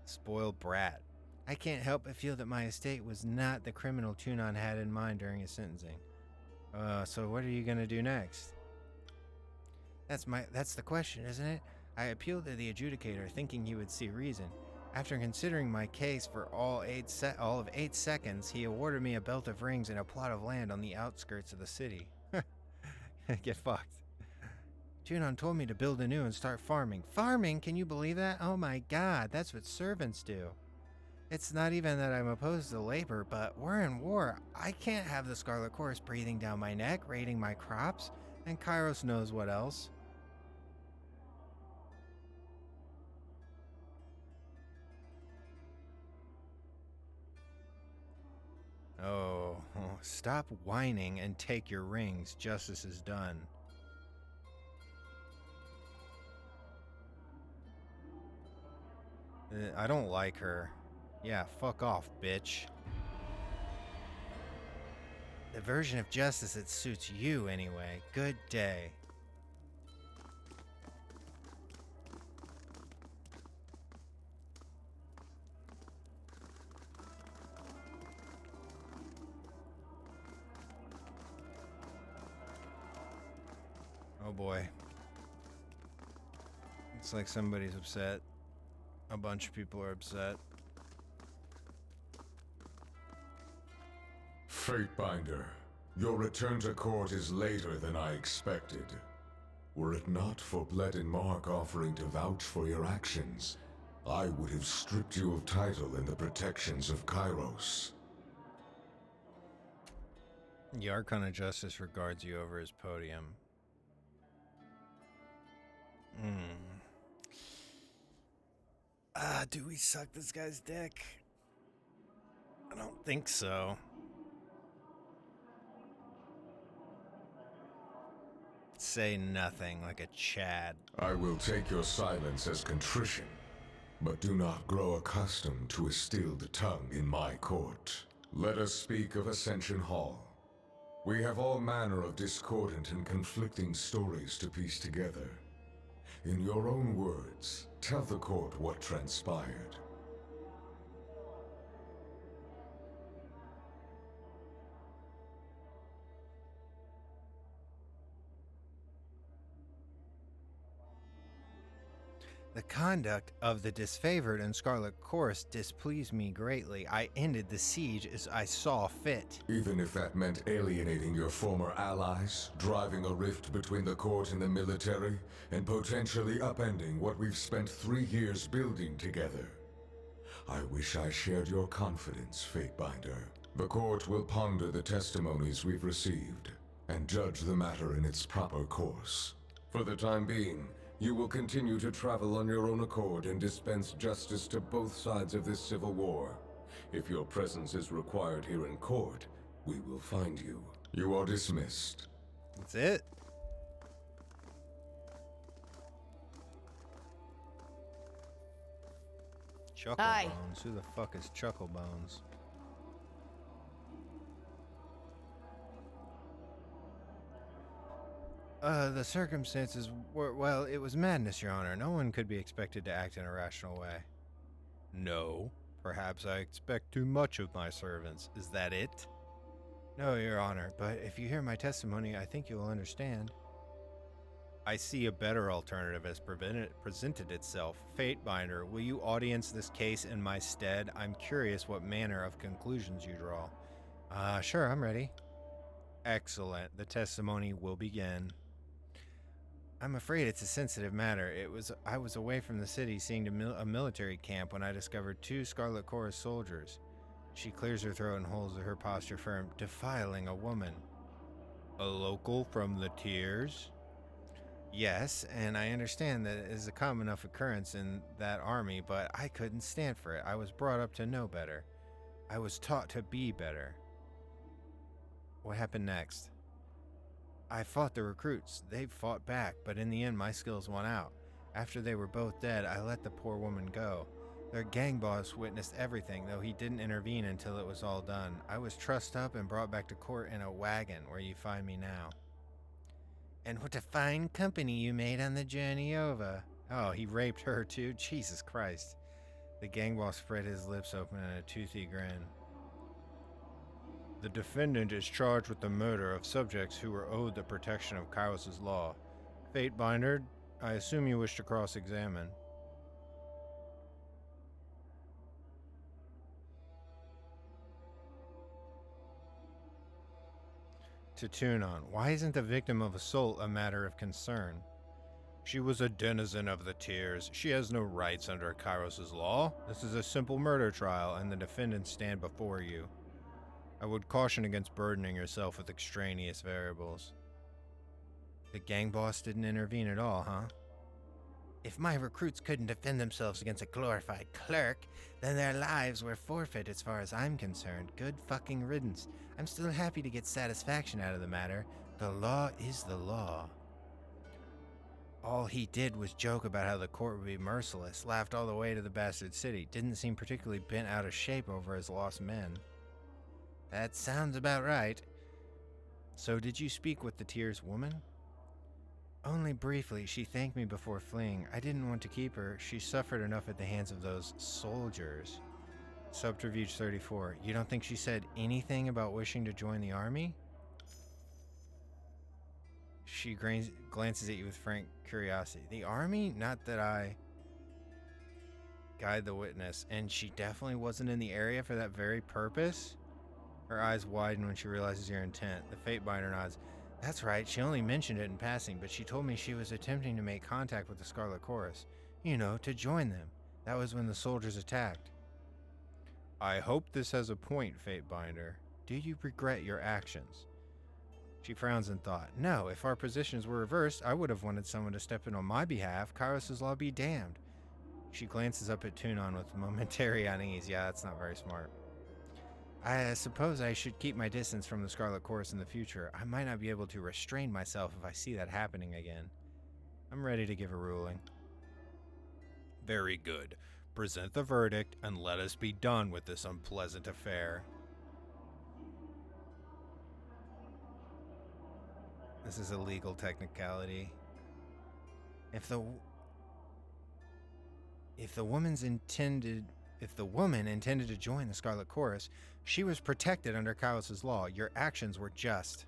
spoiled brat. I can't help but feel that my estate was not the criminal Tunon had in mind during his sentencing. So what are you gonna do next? That's the question, isn't it? I appealed to the adjudicator, thinking he would see reason. After considering my case for all of 8 seconds, he awarded me a belt of rings and a plot of land on the outskirts of the city. Get fucked. Tunon told me to build anew and start farming. Farming? Can you believe that? Oh my god, that's what servants do. It's not even that I'm opposed to labor, but we're in war. I can't have the Scarlet Chorus breathing down my neck, raiding my crops, and Kairos knows what else. Oh, stop whining and take your rings. Justice is done. I don't like her. Yeah, fuck off, bitch. The version of justice that suits you, anyway. Good day. Oh boy. Looks like somebody's upset. A bunch of people are upset. Fatebinder, your return to court is later than I expected. Were it not for Bled and Mark offering to vouch for your actions, I would have stripped you of title and the protections of Kairos. The Archon of Justice regards you over his podium. Do we suck this guy's dick? I don't think so. Say nothing like a Chad. I will take your silence as contrition, but do not grow accustomed to a stilled tongue in my court. Let us speak of Ascension Hall. We have all manner of discordant and conflicting stories to piece together. In your own words, tell the court what transpired. The conduct of the disfavored and Scarlet Chorus displeased me greatly. I ended the siege as I saw fit. Even if that meant alienating your former allies, driving a rift between the court and the military, and potentially upending what we've spent 3 years building together. I wish I shared your confidence, Fatebinder. The court will ponder the testimonies we've received, and judge the matter in its proper course. For the time being, you will continue to travel on your own accord and dispense justice to both sides of this civil war. If your presence is required here in court, we will find you. You are dismissed. That's it. Hi. Chucklebones. Who the fuck is Chucklebones? The circumstances were, well, it was madness, Your Honor. No one could be expected to act in a rational way. No. Perhaps I expect too much of my servants. Is that it? No, Your Honor, but if you hear my testimony, I think you will understand. I see a better alternative has presented itself. Fatebinder, will you audience this case in my stead? I'm curious what manner of conclusions you draw. Sure, I'm ready. Excellent. The testimony will begin. I'm afraid it's a sensitive matter. I was away from the city seeing a military camp when I discovered 2 Scarlet Chorus soldiers. She clears her throat and holds her posture firm, defiling a woman. A local from the Tears? Yes, and I understand that it is a common enough occurrence in that army, but I couldn't stand for it. I was brought up to know better. I was taught to be better. What happened next? I fought the recruits. They fought back, but in the end my skills won out. After they were both dead, I let the poor woman go. Their gang boss witnessed everything, though he didn't intervene until it was all done. I was trussed up and brought back to court in a wagon, where you find me now. And what a fine company you made on the journey over. Oh, he raped her too? Jesus Christ. The gang boss spread his lips open in a toothy grin. The defendant is charged with the murder of subjects who were owed the protection of Kairos' law. Fatebinder, I assume you wish to cross-examine. To Tunon, why isn't the victim of assault a matter of concern? She was a denizen of the Tears. She has no rights under Kairos' law. This is a simple murder trial, and the defendants stand before you. I would caution against burdening yourself with extraneous variables. The gang boss didn't intervene at all, huh? If my recruits couldn't defend themselves against a glorified clerk, then their lives were forfeit as far as I'm concerned. Good fucking riddance. I'm still happy to get satisfaction out of the matter. The law is the law. All he did was joke about how the court would be merciless, laughed all the way to the bastard city, didn't seem particularly bent out of shape over his lost men. That sounds about right. So did you speak with the Tears woman? Only briefly. She thanked me before fleeing. I didn't want to keep her. She suffered enough at the hands of those soldiers. Subterfuge 34. You don't think she said anything about wishing to join the army? She glances at you with frank curiosity. The army? Not that I... Guide the witness. And she definitely wasn't in the area for that very purpose? Her eyes widen when she realizes your intent. The Fatebinder nods. That's right, she only mentioned it in passing, but she told me she was attempting to make contact with the Scarlet Chorus. You know, to join them. That was when the soldiers attacked. I hope this has a point, Fatebinder. Do you regret your actions? She frowns in thought. No, if our positions were reversed, I would have wanted someone to step in on my behalf. Kairos' law be damned. She glances up at Tunon with momentary unease. Yeah, that's not very smart. I suppose I should keep my distance from the Scarlet Chorus in the future. I might not be able to restrain myself if I see that happening again. I'm ready to give a ruling. Very good. Present the verdict and let us be done with this unpleasant affair. This is a legal technicality. If the woman intended to join the Scarlet Chorus, she was protected under Kairos' law. Your actions were just.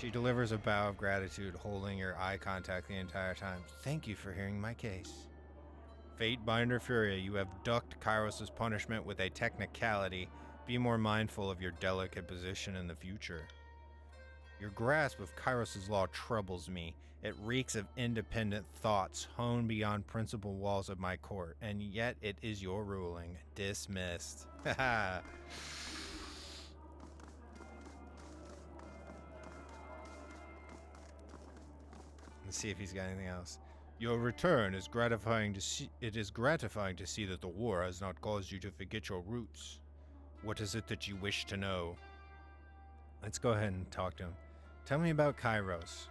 She delivers a bow of gratitude, holding your eye contact the entire time. Thank you for hearing my case. Fatebinder Furia, you have ducked Kairos' punishment with a technicality. Be more mindful of your delicate position in the future. Your grasp of Kairos' law troubles me. It reeks of independent thoughts honed beyond principal walls of my court, and yet it is your ruling. Dismissed. Haha. Let's see if he's got anything else. Your return is gratifying to see. It is gratifying to see that the war has not caused you to forget your roots. What is it that you wish to know? Let's go ahead and talk to him. Tell me about Kairos.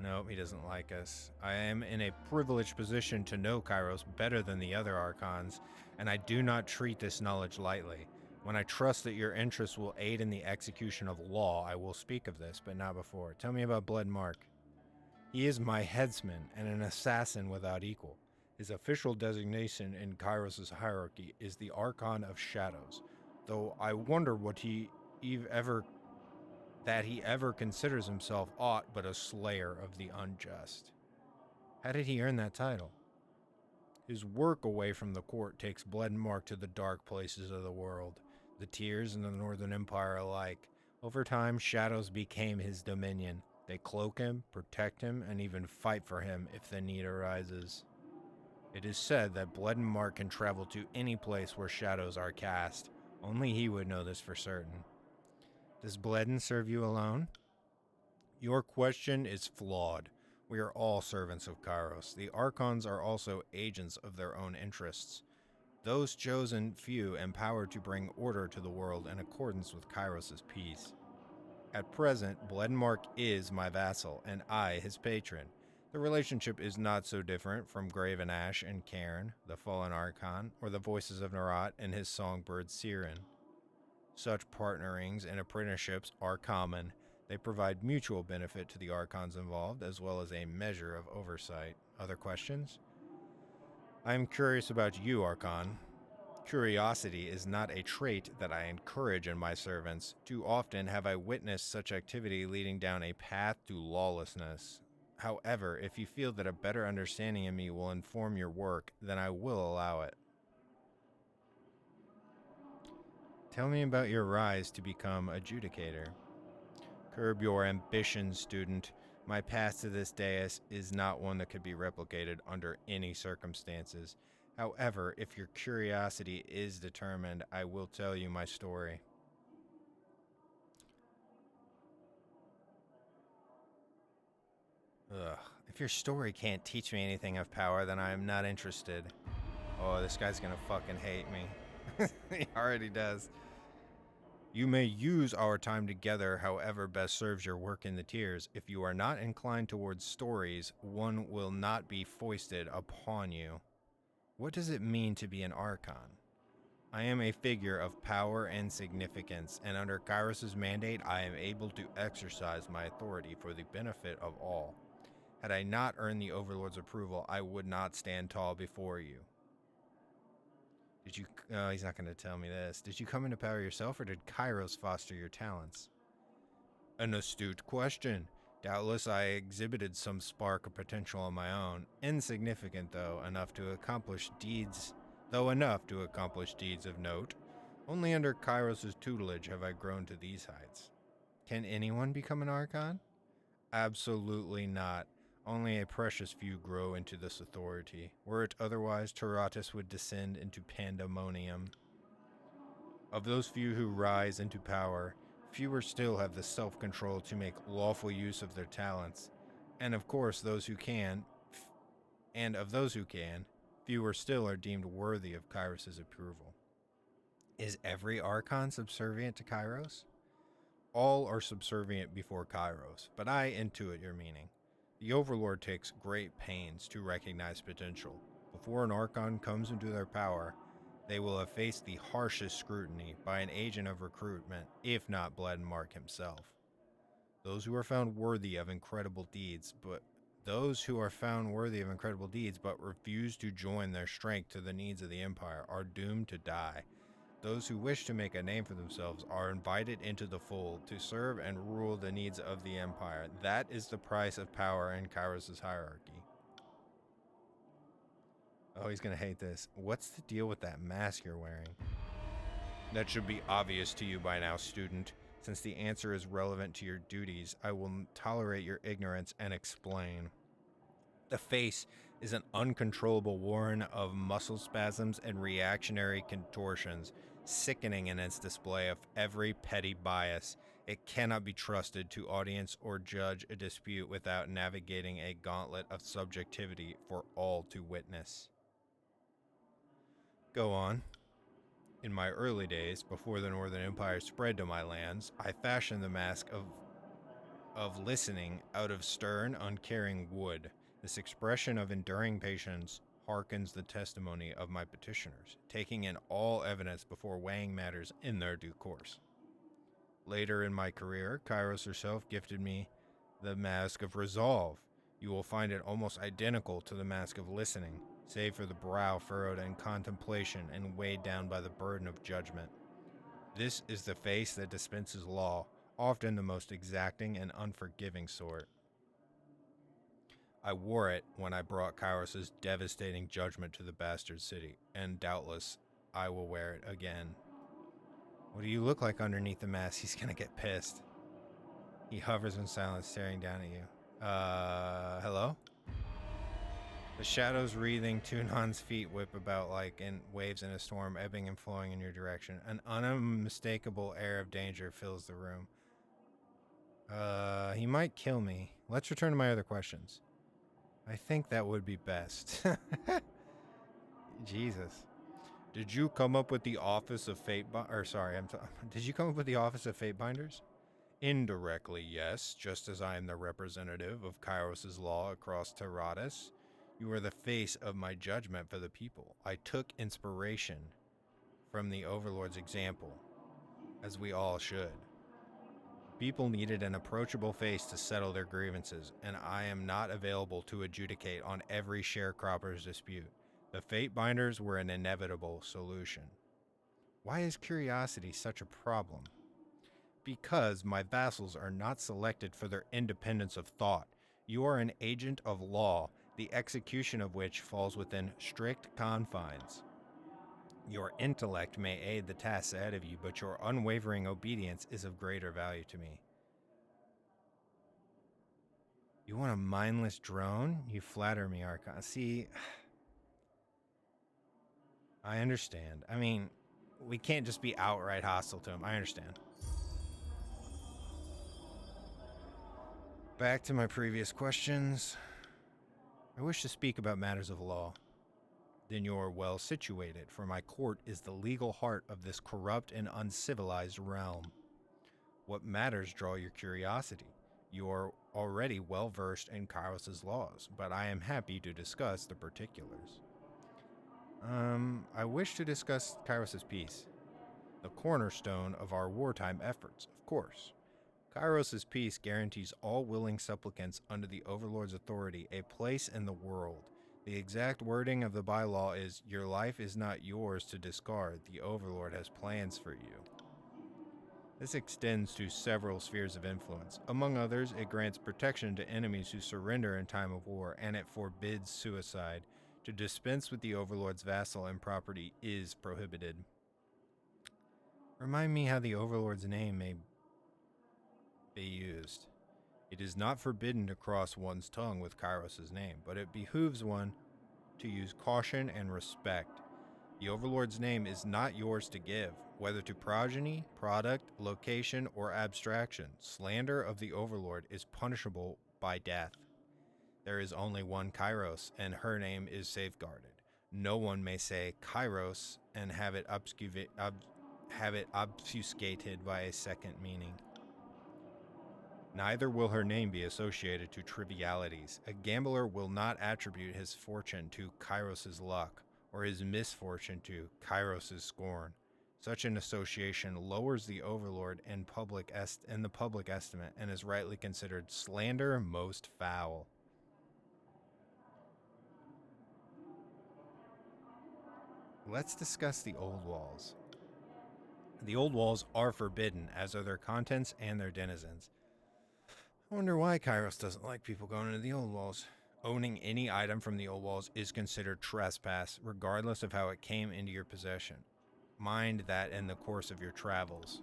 Nope, he doesn't like us. I am in a privileged position to know Kairos better than the other Archons, and I do not treat this knowledge lightly. When I trust that your interests will aid in the execution of law, I will speak of this, but not before. Tell me about Blood Mark. He is my headsman and an assassin without equal. His official designation in Kairos' hierarchy is the Archon of Shadows, though I wonder what he ever considers himself aught but a slayer of the unjust. How did he earn that title? His work away from the court takes Blood Mark to the dark places of the world, the Tears and the Northern Empire alike. Over time, Shadows became his dominion. They cloak him, protect him, and even fight for him if the need arises. It is said that Blood Mark can travel to any place where shadows are cast. Only he would know this for certain. Does Bledden serve you alone? Your question is flawed. We are all servants of Kairos. The Archons are also agents of their own interests. Those chosen few empowered to bring order to the world in accordance with Kairos' peace. At present, Bledmark is my vassal, and I his patron. The relationship is not so different from Graven Ash and Cairn, the fallen Archon, or the voices of Narat and his songbird Siren. Such partnerings and apprenticeships are common. They provide mutual benefit to the Archons involved, as well as a measure of oversight. Other questions? I am curious about you, Archon. Curiosity is not a trait that I encourage in my servants. Too often have I witnessed such activity leading down a path to lawlessness. However, if you feel that a better understanding of me will inform your work, then I will allow it. Tell me about your rise to become adjudicator. Curb your ambition, student. My path to this dais is not one that could be replicated under any circumstances. However, if your curiosity is determined, I will tell you my story. Ugh. If your story can't teach me anything of power, then I am not interested. Oh, this guy's gonna fucking hate me. He already does. You may use our time together however best serves your work in the Tears. If you are not inclined towards stories, one will not be foisted upon you. What does it mean to be an Archon? I am a figure of power and significance, and under Kairos' mandate, I am able to exercise my authority for the benefit of all. Had I not earned the Overlord's approval, I would not stand tall before you. Did you... Oh, he's not going to tell me this. Did you come into power yourself, or did Kairos foster your talents? An astute question. Doubtless I exhibited some spark of potential on my own. Insignificant, though, enough to accomplish deeds of note. Only under Kairos' tutelage have I grown to these heights. Can anyone become an Archon? Absolutely not. Only a precious few grow into this authority. Were it otherwise, Taratus would descend into pandemonium. Of those few who rise into power, fewer still have the self-control to make lawful use of their talents. And of course, of those who can, fewer still are deemed worthy of Kairos' approval. Is every Archon subservient to Kairos? All are subservient before Kairos, but I intuit your meaning. The Overlord takes great pains to recognize potential. Before an Archon comes into their power, they will have faced the harshest scrutiny by an agent of recruitment, if not Bledmark himself. Those who are found worthy of incredible deeds, but refuse to join their strength to the needs of the Empire are doomed to die. Those who wish to make a name for themselves are invited into the fold to serve and rule the needs of the Empire. That is the price of power in Kairos' hierarchy. Oh, he's gonna hate this. What's the deal with that mask you're wearing? That should be obvious to you by now, student. Since the answer is relevant to your duties, I will tolerate your ignorance and explain. The face is an uncontrollable warren of muscle spasms and reactionary contortions, sickening in its display of every petty bias. It cannot be trusted to audience or judge a dispute without navigating a gauntlet of subjectivity for all to witness. Go on. In my early days, before the Northern Empire spread to my lands, I fashioned the mask of listening out of stern, uncaring wood. This expression of enduring patience hearkens the testimony of my petitioners, taking in all evidence before weighing matters in their due course. Later in my career, Kairos herself gifted me the mask of resolve. You will find it almost identical to the mask of listening, save for the brow furrowed in contemplation and weighed down by the burden of judgment. This is the face that dispenses law, often the most exacting and unforgiving sort. I wore it when I brought Kairos' devastating judgment to the bastard city, and doubtless I will wear it again. What do you look like underneath the mask? He's gonna get pissed. He hovers in silence, staring down at you. Hello? The shadows wreathing Tunon's feet whip about like in waves in a storm, ebbing and flowing in your direction. An unmistakable air of danger fills the room. He might kill me. Let's return to my other questions. I think that would be best. Jesus. Did you come up with the Office of Fate Did you come up with the Office of Fate Binders? Indirectly, yes, just as I am the representative of Kairos' law across Taratus. You are the face of my judgment for the people. I took inspiration from the Overlord's example, as we all should. People needed an approachable face to settle their grievances, and I am not available to adjudicate on every sharecropper's dispute. The Fate Binders were an inevitable solution. Why is curiosity such a problem? Because my vassals are not selected for their independence of thought. You are an agent of law, the execution of which falls within strict confines. Your intellect may aid the tasks ahead of you, but your unwavering obedience is of greater value to me. You want a mindless drone? You flatter me, Archon. See, I understand. I mean, we can't just be outright hostile to him. I understand. Back to my previous questions. I wish to speak about matters of law. Then you're well situated, for my court is the legal heart of this corrupt and uncivilized realm. What matters draw your curiosity? You are already well versed in Kairos' laws, but I am happy to discuss the particulars. I wish to discuss Kairos' peace, the cornerstone of our wartime efforts, of course. Kairos' peace guarantees all willing supplicants under the Overlord's authority a place in the world. The exact wording of the bylaw is, your life is not yours to discard. The Overlord has plans for you. This extends to several spheres of influence. Among others, it grants protection to enemies who surrender in time of war, and it forbids suicide. To dispense with the Overlord's vassal and property is prohibited. Remind me how the Overlord's name may be used. It is not forbidden to cross one's tongue with Kairos' name, but it behooves one to use caution and respect. The Overlord's name is not yours to give, whether to progeny, product, location, or abstraction. Slander of the Overlord is punishable by death. There is only one Kairos, and her name is safeguarded. No one may say Kairos and have it obfuscated by a second meaning. Neither will her name be associated to trivialities. A gambler will not attribute his fortune to Kairos' luck, or his misfortune to Kairos' scorn. Such an association lowers the Overlord in the public estimate and is rightly considered slander most foul. Let's discuss the old walls. The old walls are forbidden, as are their contents and their denizens. I wonder why Kairos doesn't like people going into the old walls. Owning any item from the old walls is considered trespass, regardless of how it came into your possession. Mind that in the course of your travels.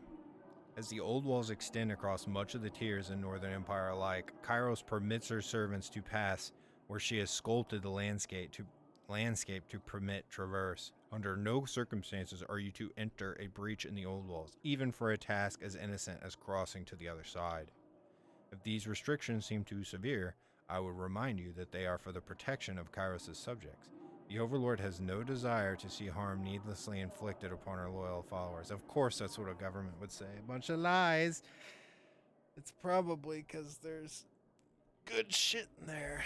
As the old walls extend across much of the tiers in Northern Empire alike, Kairos permits her servants to pass where she has sculpted the landscape to permit traverse. Under no circumstances are you to enter a breach in the old walls, even for a task as innocent as crossing to the other side. If these restrictions seem too severe, I would remind you that they are for the protection of Kairos' subjects. The Overlord has no desire to see harm needlessly inflicted upon her loyal followers. Of course, that's what a government would say. A bunch of lies. It's probably because there's good shit in there.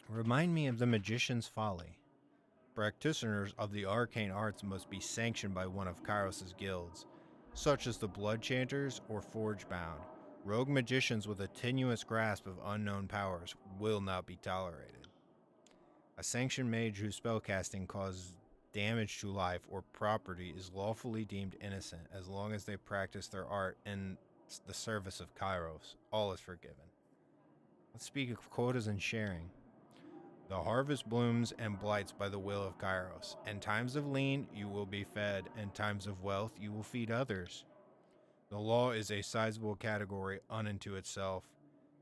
Remind me of the magician's folly. Practitioners of the arcane arts must be sanctioned by one of Kairos' guilds, such as the Blood Chanters or Forgebound. Rogue magicians with a tenuous grasp of unknown powers will not be tolerated. A sanctioned mage whose spellcasting causes damage to life or property is lawfully deemed innocent as long as they practice their art in the service of Kairos. All is forgiven. Let's speak of quotas and sharing. The harvest blooms and blights by the will of Kairos. In times of lean, you will be fed. In times of wealth, you will feed others. The law is a sizable category unto itself,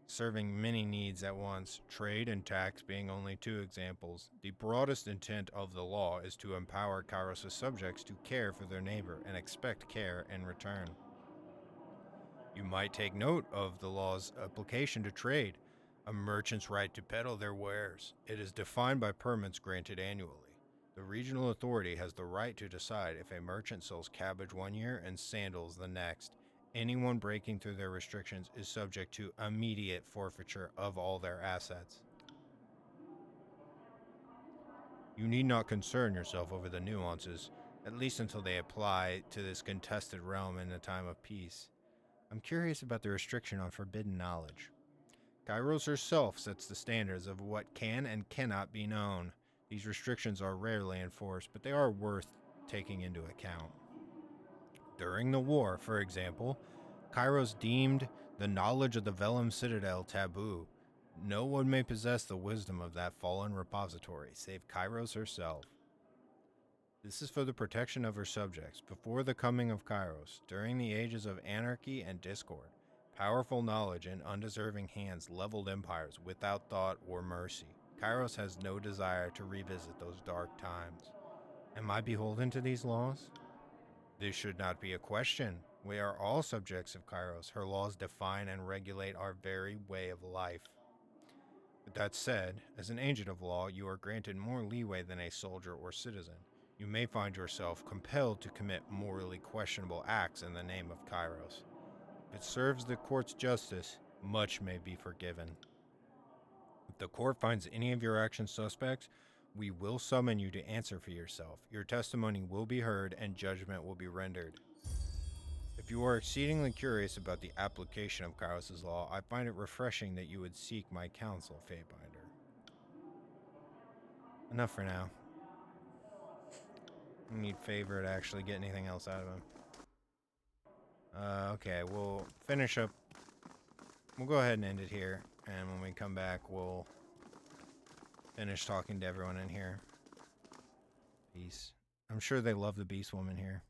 serving many needs at once, trade and tax being only two examples. The broadest intent of the law is to empower Kairos' subjects to care for their neighbor and expect care in return. You might take note of the law's application to trade, a merchant's right to peddle their wares. It is defined by permits granted annually. The regional authority has the right to decide if a merchant sells cabbage one year and sandals the next. Anyone breaking through their restrictions is subject to immediate forfeiture of all their assets. You need not concern yourself over the nuances, at least until they apply to this contested realm in a time of peace. I'm curious about the restriction on forbidden knowledge. Kairos herself sets the standards of what can and cannot be known. These restrictions are rarely enforced, but they are worth taking into account. During the war, for example, Kairos deemed the knowledge of the Vellum Citadel taboo. No one may possess the wisdom of that fallen repository, save Kairos herself. This is for the protection of her subjects. Before the coming of Kairos, during the ages of anarchy and discord, powerful knowledge in undeserving hands leveled empires without thought or mercy. Kairos has no desire to revisit those dark times. Am I beholden to these laws? This should not be a question. We are all subjects of Kairos. Her laws define and regulate our very way of life. With that said, as an agent of law, you are granted more leeway than a soldier or citizen. You may find yourself compelled to commit morally questionable acts in the name of Kairos. If it serves the court's justice, much may be forgiven. If the court finds any of your actions suspect, we will summon you to answer for yourself. Your testimony will be heard and judgment will be rendered. If you are exceedingly curious about the application of Kairos' law, I find it refreshing that you would seek my counsel, Fatebinder. Enough for now. I need Favor to actually get anything else out of him. Okay, we'll finish up. We'll go ahead and end it here, and when we come back, we'll finish talking to everyone in here. Peace. I'm sure they love the Beast Woman here.